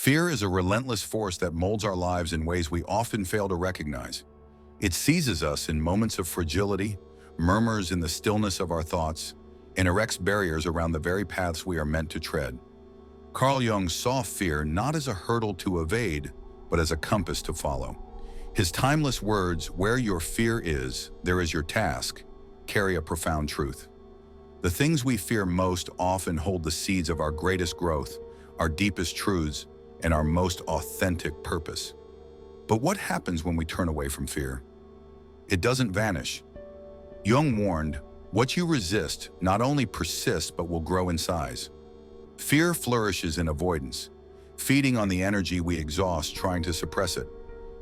Fear is a relentless force that molds our lives in ways we often fail to recognize. It seizes us in moments of fragility, murmurs in the stillness of our thoughts, and erects barriers around the very paths we are meant to tread. Carl Jung saw fear not as a hurdle to evade, but as a compass to follow. His timeless words, "Where your fear is, there is your task," carry a profound truth. The things we fear most often hold the seeds of our greatest growth, our deepest truths, and our most authentic purpose. But what happens when we turn away from fear? It doesn't vanish. Jung warned, "What you resist not only persists but will grow in size." Fear flourishes in avoidance, feeding on the energy we exhaust trying to suppress it.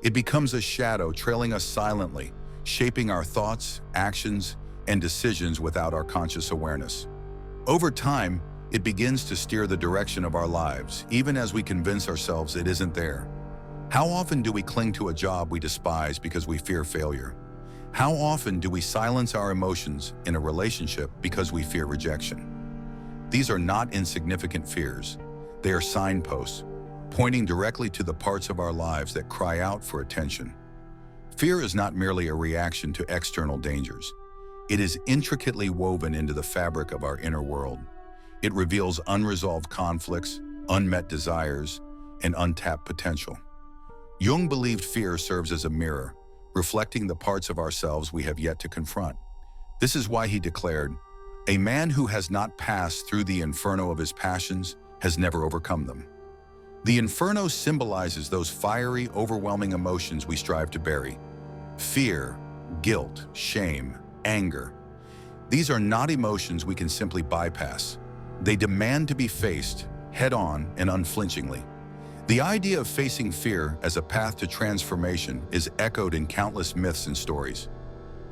It becomes a shadow trailing us silently, shaping our thoughts, actions, and decisions without our conscious awareness. Over time, it begins to steer the direction of our lives, even as we convince ourselves it isn't there. How often do we cling to a job we despise because we fear failure? How often do we silence our emotions in a relationship because we fear rejection? These are not insignificant fears. They are signposts, pointing directly to the parts of our lives that cry out for attention. Fear is not merely a reaction to external dangers. It is intricately woven into the fabric of our inner world. It reveals unresolved conflicts, unmet desires, and untapped potential. Jung believed fear serves as a mirror, reflecting the parts of ourselves we have yet to confront. This is why he declared, "A man who has not passed through the inferno of his passions has never overcome them." The inferno symbolizes those fiery, overwhelming emotions we strive to bury. Fear, guilt, shame, anger. These are not emotions we can simply bypass. They demand to be faced, head-on and unflinchingly. The idea of facing fear as a path to transformation is echoed in countless myths and stories.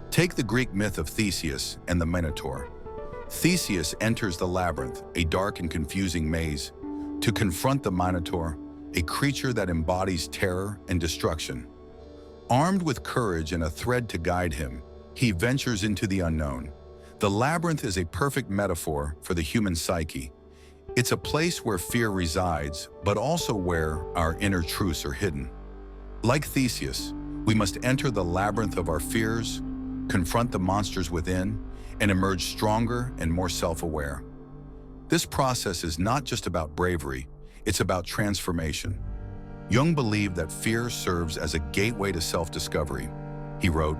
Take the Greek myth of Theseus and the Minotaur. Theseus enters the labyrinth, a dark and confusing maze, to confront the Minotaur, a creature that embodies terror and destruction. Armed with courage and a thread to guide him, he ventures into the unknown. The labyrinth is a perfect metaphor for the human psyche. It's a place where fear resides, but also where our inner truths are hidden. Like Theseus, we must enter the labyrinth of our fears, confront the monsters within, and emerge stronger and more self-aware. This process is not just about bravery, it's about transformation. Jung believed that fear serves as a gateway to self-discovery. He wrote,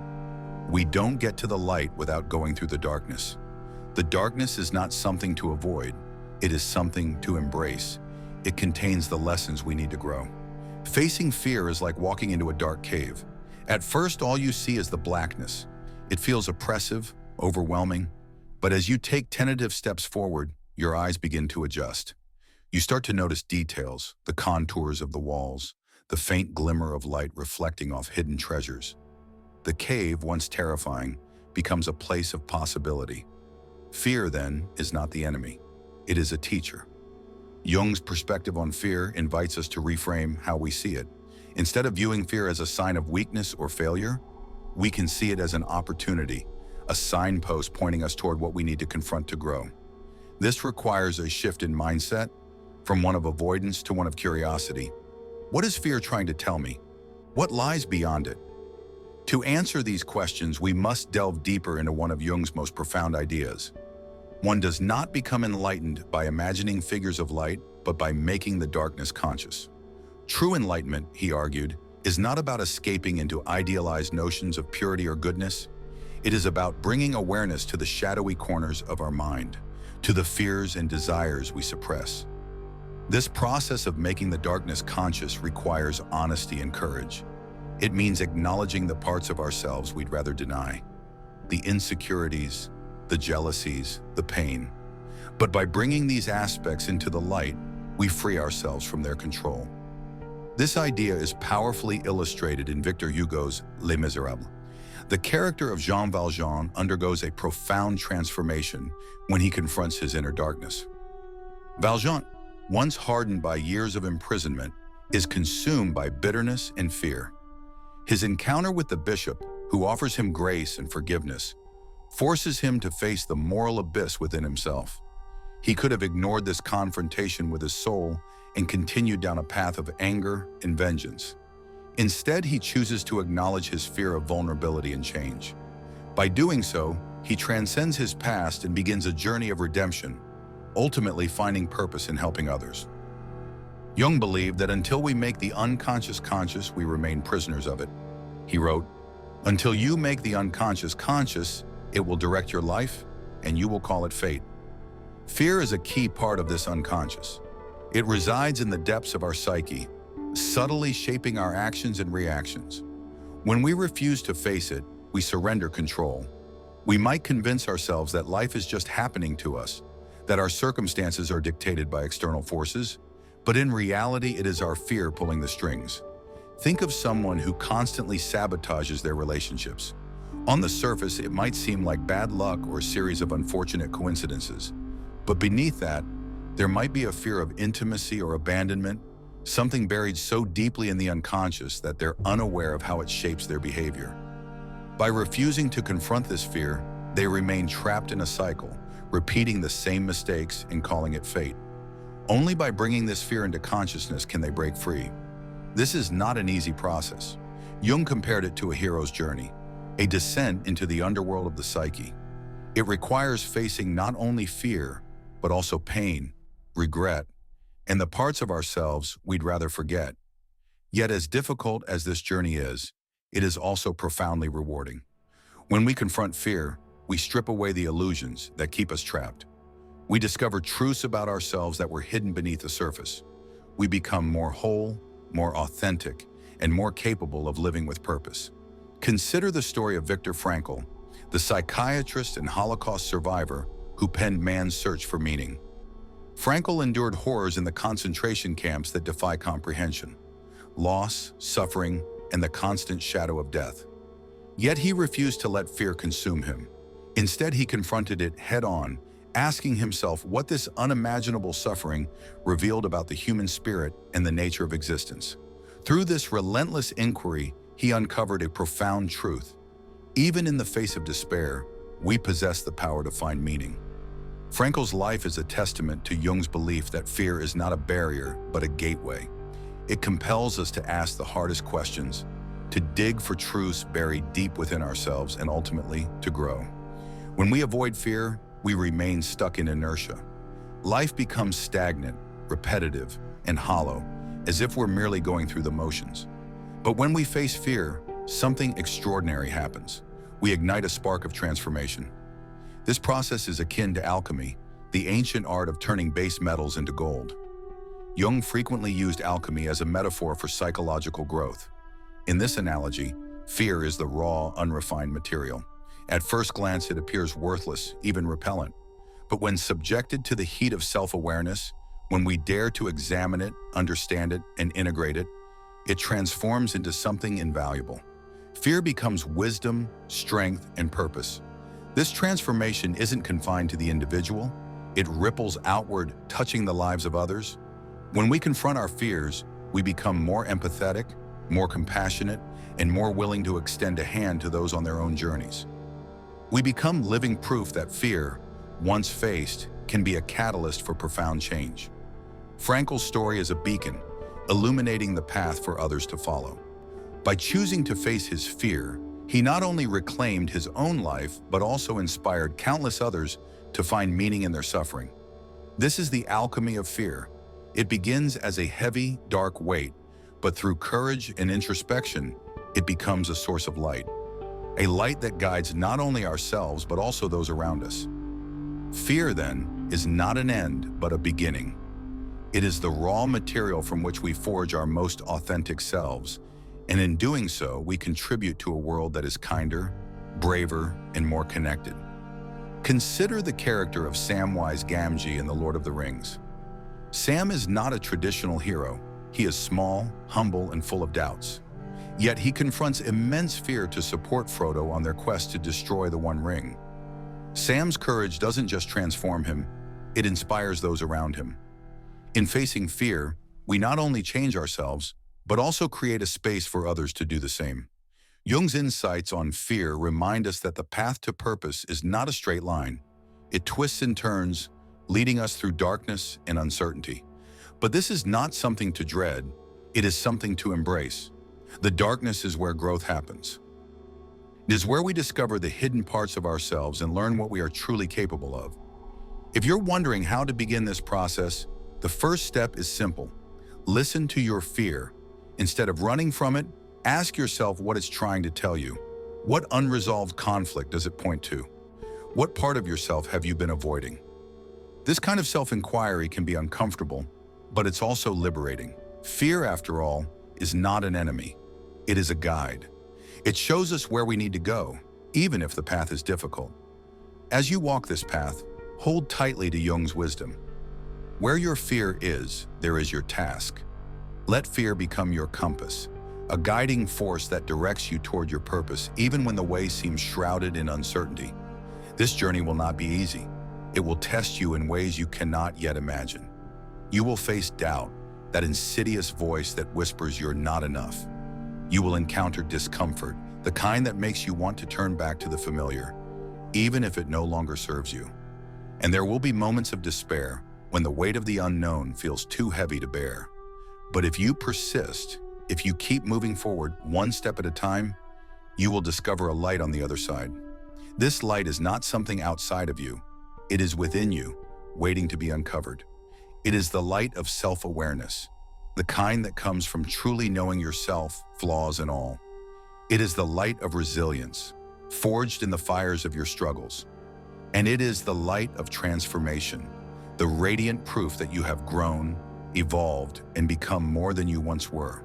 "We don't get to the light without going through the darkness. The darkness is not something to avoid, it is something to embrace. It contains the lessons we need to grow." Facing fear is like walking into a dark cave. At first, all you see is the blackness. It feels oppressive, overwhelming, but as you take tentative steps forward, your eyes begin to adjust. You start to notice details, the contours of the walls, the faint glimmer of light reflecting off hidden treasures. The cave, once terrifying, becomes a place of possibility. Fear, then, is not the enemy. It is a teacher. Jung's perspective on fear invites us to reframe how we see it. Instead of viewing fear as a sign of weakness or failure, we can see it as an opportunity, a signpost pointing us toward what we need to confront to grow. This requires a shift in mindset, from one of avoidance to one of curiosity. What is fear trying to tell me? What lies beyond it? To answer these questions, we must delve deeper into one of Jung's most profound ideas. One does not become enlightened by imagining figures of light, but by making the darkness conscious. True enlightenment, he argued, is not about escaping into idealized notions of purity or goodness. It is about bringing awareness to the shadowy corners of our mind, to the fears and desires we suppress. This process of making the darkness conscious requires honesty and courage. It means acknowledging the parts of ourselves we'd rather deny, the insecurities, the jealousies, the pain. But by bringing these aspects into the light, we free ourselves from their control. This idea is powerfully illustrated in Victor Hugo's Les Misérables. The character of Jean Valjean undergoes a profound transformation when he confronts his inner darkness. Valjean, once hardened by years of imprisonment, is consumed by bitterness and fear. His encounter with the bishop, who offers him grace and forgiveness, forces him to face the moral abyss within himself. He could have ignored this confrontation with his soul and continued down a path of anger and vengeance. Instead, he chooses to acknowledge his fear of vulnerability and change. By doing so, he transcends his past and begins a journey of redemption, ultimately finding purpose in helping others. Jung believed that until we make the unconscious conscious, we remain prisoners of it. He wrote, "Until you make the unconscious conscious, it will direct your life, and you will call it fate." Fear is a key part of this unconscious. It resides in the depths of our psyche, subtly shaping our actions and reactions. When we refuse to face it, we surrender control. We might convince ourselves that life is just happening to us, that our circumstances are dictated by external forces, but in reality, it is our fear pulling the strings. Think of someone who constantly sabotages their relationships. On the surface, it might seem like bad luck or a series of unfortunate coincidences, but beneath that, there might be a fear of intimacy or abandonment, something buried so deeply in the unconscious that they're unaware of how it shapes their behavior. By refusing to confront this fear, they remain trapped in a cycle, repeating the same mistakes and calling it fate. Only by bringing this fear into consciousness can they break free. This is not an easy process. Jung compared it to a hero's journey, a descent into the underworld of the psyche. It requires facing not only fear, but also pain, regret, and the parts of ourselves we'd rather forget. Yet as difficult as this journey is, it is also profoundly rewarding. When we confront fear, we strip away the illusions that keep us trapped. We discover truths about ourselves that were hidden beneath the surface. We become more whole, more authentic, and more capable of living with purpose. Consider the story of Viktor Frankl, the psychiatrist and Holocaust survivor who penned Man's Search for Meaning. Frankl endured horrors in the concentration camps that defy comprehension: loss, suffering, and the constant shadow of death. Yet he refused to let fear consume him. Instead, he confronted it head-on, asking himself what this unimaginable suffering revealed about the human spirit and the nature of existence. Through this relentless inquiry, he uncovered a profound truth. Even in the face of despair, we possess the power to find meaning. Frankl's life is a testament to Jung's belief that fear is not a barrier, but a gateway. It compels us to ask the hardest questions, to dig for truths buried deep within ourselves, and ultimately to grow. When we avoid fear, we remain stuck in inertia. Life becomes stagnant, repetitive, and hollow, as if we're merely going through the motions. But when we face fear, something extraordinary happens. We ignite a spark of transformation. This process is akin to alchemy, the ancient art of turning base metals into gold. Jung frequently used alchemy as a metaphor for psychological growth. In this analogy, fear is the raw, unrefined material. At first glance, it appears worthless, even repellent. But when subjected to the heat of self-awareness, when we dare to examine it, understand it, and integrate it, it transforms into something invaluable. Fear becomes wisdom, strength, and purpose. This transformation isn't confined to the individual. It ripples outward, touching the lives of others. When we confront our fears, we become more empathetic, more compassionate, and more willing to extend a hand to those on their own journeys. We become living proof that fear, once faced, can be a catalyst for profound change. Frankl's story is a beacon, illuminating the path for others to follow. By choosing to face his fear, he not only reclaimed his own life, but also inspired countless others to find meaning in their suffering. This is the alchemy of fear. It begins as a heavy, dark weight, but through courage and introspection, it becomes a source of light. A light that guides not only ourselves, but also those around us. Fear, then, is not an end, but a beginning. It is the raw material from which we forge our most authentic selves, and in doing so, we contribute to a world that is kinder, braver, and more connected. Consider the character of Samwise Gamgee in The Lord of the Rings. Sam is not a traditional hero. He is small, humble, and full of doubts. Yet he confronts immense fear to support Frodo on their quest to destroy the One Ring. Sam's courage doesn't just transform him, it inspires those around him. In facing fear, we not only change ourselves, but also create a space for others to do the same. Jung's insights on fear remind us that the path to purpose is not a straight line. It twists and turns, leading us through darkness and uncertainty. But this is not something to dread, it is something to embrace. The darkness is where growth happens. It is where we discover the hidden parts of ourselves and learn what we are truly capable of. If you're wondering how to begin this process, the first step is simple. Listen to your fear. Instead of running from it, ask yourself what it's trying to tell you. What unresolved conflict does it point to? What part of yourself have you been avoiding? This kind of self-inquiry can be uncomfortable, but it's also liberating. Fear, after all, is not an enemy. It is a guide. It shows us where we need to go, even if the path is difficult. As you walk this path, hold tightly to Jung's wisdom. Where your fear is, there is your task. Let fear become your compass, a guiding force that directs you toward your purpose, even when the way seems shrouded in uncertainty. This journey will not be easy. It will test you in ways you cannot yet imagine. You will face doubt, that insidious voice that whispers you're not enough. You will encounter discomfort, the kind that makes you want to turn back to the familiar, even if it no longer serves you. And there will be moments of despair, when the weight of the unknown feels too heavy to bear. But if you persist, if you keep moving forward one step at a time, you will discover a light on the other side. This light is not something outside of you. It is within you, waiting to be uncovered. It is the light of self-awareness, the kind that comes from truly knowing yourself, flaws and all. It is the light of resilience, forged in the fires of your struggles. And it is the light of transformation, the radiant proof that you have grown, evolved, and become more than you once were.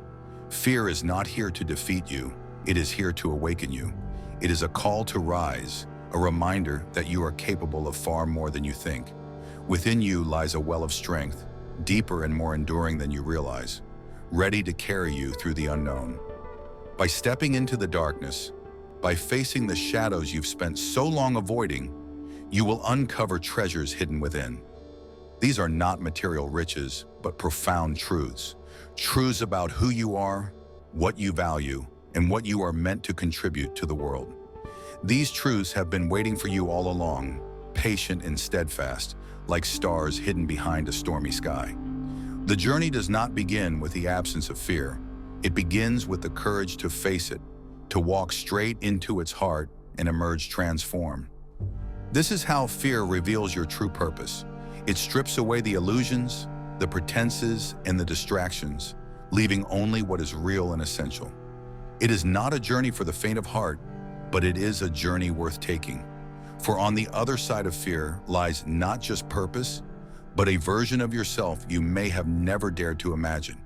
Fear is not here to defeat you, it is here to awaken you. It is a call to rise, a reminder that you are capable of far more than you think. Within you lies a well of strength, deeper and more enduring than you realize, ready to carry you through the unknown. By stepping into the darkness, by facing the shadows you've spent so long avoiding, you will uncover treasures hidden within. These are not material riches, but profound truths. Truths about who you are, what you value, and what you are meant to contribute to the world. These truths have been waiting for you all along, patient and steadfast, like stars hidden behind a stormy sky. The journey does not begin with the absence of fear. It begins with the courage to face it, to walk straight into its heart and emerge transformed. This is how fear reveals your true purpose. It strips away the illusions, the pretenses, and the distractions, leaving only what is real and essential. It is not a journey for the faint of heart, but it is a journey worth taking. For on the other side of fear lies not just purpose, but a version of yourself you may have never dared to imagine.